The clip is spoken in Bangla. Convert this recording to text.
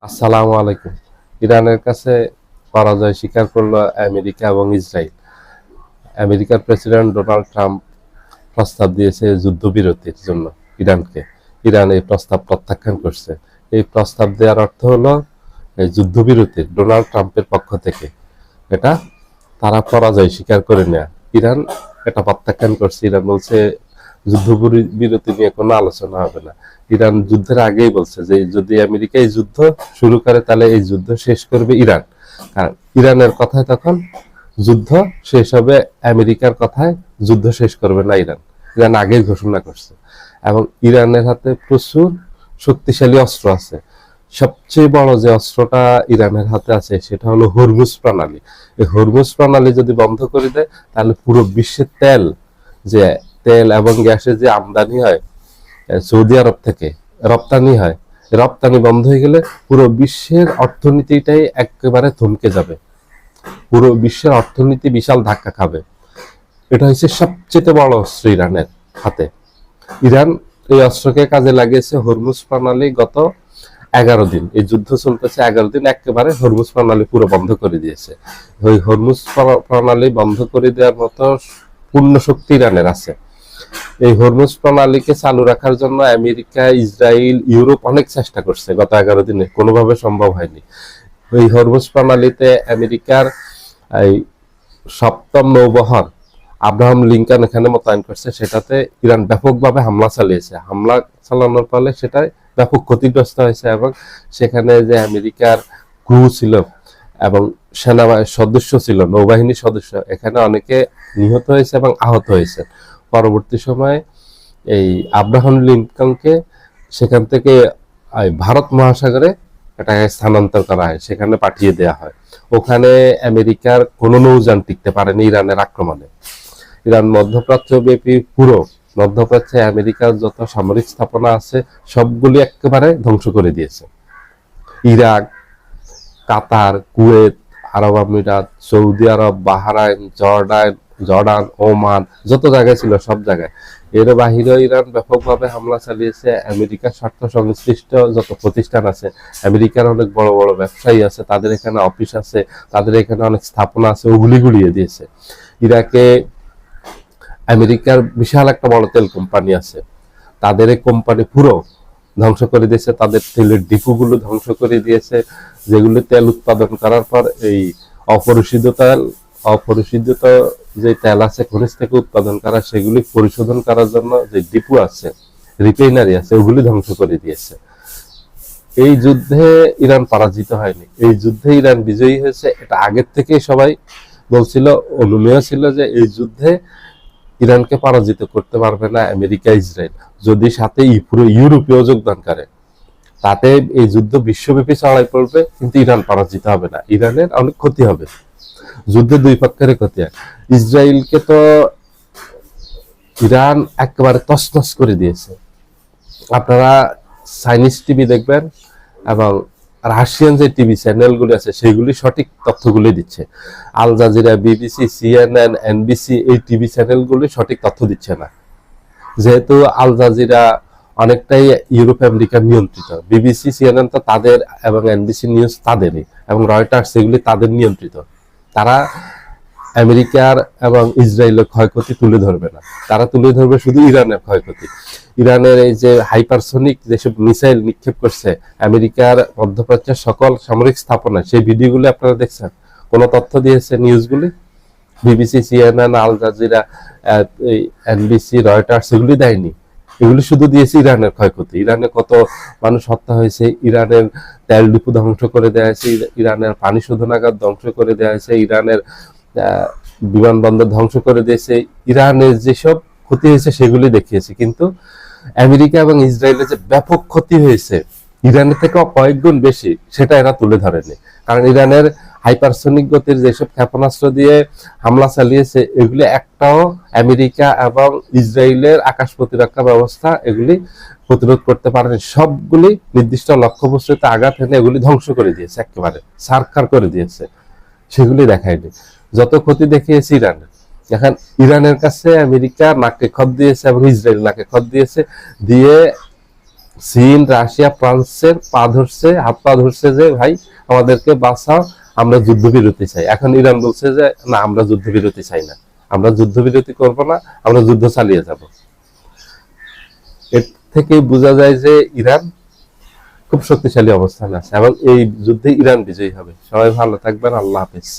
আসসালামু আলাইকুম। ইরানের কাছে পরাজয় স্বীকার করলো আমেরিকা এবং ইসরায়েল। আমেরিকার প্রেসিডেন্ট ডোনাল্ড ট্রাম্প প্রস্তাব দিয়েছে যুদ্ধবিরতির জন্য ইরানকে। ইরান এই প্রস্তাব প্রত্যাখ্যান করছে। এই প্রস্তাব দেওয়ার অর্থ হলো এই যুদ্ধবিরতির ডোনাল্ড ট্রাম্পের পক্ষ থেকে এটা তারা পরাজয় স্বীকার করে নেয়া। ইরান এটা প্রত্যাখ্যান করছে। ইরান বলছে যুদ্ধবিরতি নিয়ে কোনো আলোচনা হবে না। ইরান যুদ্ধের আগেই বলছে যে যদি আমেরিকা এই যুদ্ধ শুরু করে তাহলে এই যুদ্ধ শেষ করবে ইরান। কারণ ইরানের কথায় তখন যুদ্ধ শেষ হবে, আমেরিকার কথায় যুদ্ধ শেষ করবে না ইরান। ইরান আগেই ঘোষণা করছে এবং ইরানের হাতে প্রচুর শক্তিশালী অস্ত্র আছে। সবচেয়ে বড় যে অস্ত্রটা ইরানের হাতে আছে সেটা হলো হরমুজ প্রণালী। এই হরমুজ প্রণালী যদি বন্ধ করে দেয় তাহলে পুরো বিশ্বের তেল এবং গ্যাসের যে আমদানি হয় সৌদি আরব থেকে রপ্তানি হয়, রপ্তানি বন্ধ হয়ে গেলে পুরো বিশ্বের অর্থনীতিটাই একেবারে থমকে যাবে। পুরো বিশ্বের অর্থনীতি বিশাল ধাক্কা খাবে। এটা হচ্ছে সবচেয়ে বড় অস্ত্র ইরানের হাতে। ইরান এই অস্ত্রকে কাজে লাগিয়েছে হরমুজ প্রণালী গত 11 দিন, এই যুদ্ধ চলতেছে 11 দিন, একেবারে হরমুজ প্রণালী পুরো বন্ধ করে দিয়েছে। ওই হরমুজ প্রণালী বন্ধ করে দেওয়ার মতো পূর্ণ শক্তি ইরানের আছে। এই হরমুজ প্রণালীকে চালু রাখার জন্য আমেরিকা, ইসরায়েল, ইউরোপ অনেক চেষ্টা করছে গত 11 দিনে, কোনোভাবে সম্ভব হয়নি। ওই হরমুজ প্রণালীতে আমেরিকার এই 7ম নৌবহর আব্রাহাম লিঙ্কন এখানে মোতায়েন করছে, সেটাতে ইরান ব্যাপকভাবে হামলা চালিয়েছে। হামলা চালানোর ফলে সেটাই ব্যাপক ক্ষতিগ্রস্ত হয়েছে এবং সেখানে যে আমেরিকার ক্রু ছিল এবং সেনাবাহিনীর সদস্য ছিল, নৌবাহিনীর সদস্য, এখানে অনেকে নিহত হয়েছে এবং আহত হয়েছে। পরবর্তী সময়ে এই আব্রাহাম লিঙ্কনকে সেখান থেকে ভারত মহাসাগরে এটাকে স্থানান্তর করা হয়, সেখানে পাঠিয়ে দেওয়া হয়। ওখানে আমেরিকার কোনো নৌযান টিকতে পারেনি ইরানের আক্রমণে। ইরান মধ্যপ্রাচ্যব্যাপী পুরো মধ্যপ্রাচ্যে আমেরিকার যত সামরিক স্থাপনা আছে সবগুলি একেবারে ধ্বংস করে দিয়েছে। ইরাক, কাতার, কুয়েত, আরব আমিরাত, সৌদি আরব, বাহরাইন, জর্ডান, ওমান, যত জায়গায় ছিল সব জায়গায়। এর বাহিরেও ইরান ব্যাপকভাবে হামলা চালিয়েছে। আমেরিকার স্বার্থ সংশ্লিষ্ট যত প্রতিষ্ঠান আছে, আমেরিকার অনেক বড় বড় ব্যবসায়ী আছে, তাদের এখানে অফিস আছে, তাদের এখানে অনেক স্থাপনা আছে, ওগুলি গুলিয়ে দিয়েছে। ইরাকে আমেরিকার বিশাল একটা বড় তেল কোম্পানি আছে, তাদের এই কোম্পানি পুরো ধ্বংস করে দিয়েছে। তাদের তেলের ডিপুগুলো ধ্বংস করে দিয়েছে, যেগুলো তেল উৎপাদন করার পর এই অপরিশোধিত যে তেল আছে খনিজ থেকে উৎপাদন করা, সেগুলি পরিশোধন করার জন্য যে ডিপু আছে, রিফাইনারি আছে, ওগুলি ধ্বংস করে দিয়েছে। এই যুদ্ধে ইরান পরাজিত হয়নি, এই যুদ্ধে ইরান বিজয়ী হয়েছে। এটা আগের থেকেই সবাই বলছিল, অনুমেয় ছিল যে এই যুদ্ধে ইরানকে পরাজিত করতে পারবে না আমেরিকা, ইসরায়েল, যদি সাথে পুরো ইউরোপীয় যোগদান করে। তাতে এই যুদ্ধ বিশ্বব্যাপী ছড়াই পড়বে, কিন্তু ইরান পরাজিত হবে না, ইরানের অনেক ক্ষতি হবে। যুদ্ধে দুই পক্ষের ক্ষতি হয়। ইসরায়েলকে তো ইরান একেবারে তছনছ করে দিয়েছে। আপনারা চাইনিজ টিভি দেখবেন এবং রাশিয়ান যে টিভি চ্যানেলগুলি আছে সেগুলি সঠিক তথ্যগুলি দিচ্ছে। Al Jazeera, BBC, CNN, NBC, এই টিভি চ্যানেলগুলি সঠিক তথ্য দিচ্ছে না। যেহেতু আল জাজিরা অনেকটাই ইউরোপ আমেরিকার নিয়ন্ত্রিত, বিবিসি, সিএনএন তো তাদের, এবং এনবিসি নিউজ তাদেরই, এবং রয়টার্স, এগুলি তাদের নিয়ন্ত্রিত। তারা আমেরিকার এবং ইসরায়েলের ক্ষয়ক্ষতি তুলে ধরবে না, তারা তুলে ধরবে শুধু ইরানের ক্ষয়ক্ষতি। ইরানের এই যে হাইপারসোনিক যেসব মিসাইল নিক্ষেপ করছে আমেরিকার মধ্যপ্রাচ্যের সকল সামরিক স্থাপনা, সেই ভিডিওগুলি আপনারা দেখছেন? কোনো তথ্য দিয়েছে নিউজগুলি? BBC, CNN, Al Jazeera, NBC, Reuters এগুলি দেয়নি। এগুলি শুধু দিয়েছে ইরানের ক্ষয়ক্ষতি, ইরানে কত মানুষ হত্যা হয়েছে, ইরানের তেল ডিপু ধ্বংস করে দেওয়া হয়েছে, ইরানের পানি শোধনাগার ধ্বংস করে দেওয়া হয়েছে, ইরানের বিমানবন্দর ধ্বংস করে দিয়েছে। ইরানের যেসব ক্ষতি হয়েছে সেগুলি দেখিয়েছে, কিন্তু আমেরিকা এবং ইসরায়েলের যে ব্যাপক ক্ষতি হয়েছে ইরানের থেকে কয়েক গুণ বেশি, সেটা এরা তুলে ধরেনি। কারণ ইরানের হাইপারসোনিক গতির যেসব ক্ষেপণাস্ত্র দিয়ে হামলা চালিয়েছে, এগুলি একটাও আমেরিকা এবং ইসরায়েলের আকাশ প্রতিরক্ষা ব্যবস্থা এগুলি প্রতিরোধ করতে পারেনি। সবগুলি নির্দিষ্ট লক্ষ্যবস্তুতে আঘাত এনে এগুলি ধ্বংস করে দিয়েছে, একেবারে ছারখার করে দিয়েছে, সেগুলি দেখায়নি। যত ক্ষতি দেখিয়েছে ইরানের। এখন ইরানের কাছে আমেরিকা নাকে খত দিয়েছে এবং ইসরায়েল নাকে খত দিয়েছে, দিয়ে চীন, রাশিয়া, ফ্রান্সের পা ধরছে, হাত পা ধরছে যে ভাই আমাদেরকে বাঁচাও, আমরা যুদ্ধবিরতি চাই। এখন ইরান বলছে যে না, আমরা যুদ্ধবিরতি চাই না, আমরা যুদ্ধবিরতি করব না, আমরা যুদ্ধ চালিয়ে যাব। এর থেকেই বোঝা যায় যে ইরান খুব শক্তিশালী অবস্থানে আছে এবং এই যুদ্ধে ইরান বিজয়ী হবে। সবাই ভালো থাকবেন, আল্লাহ হাফেজ।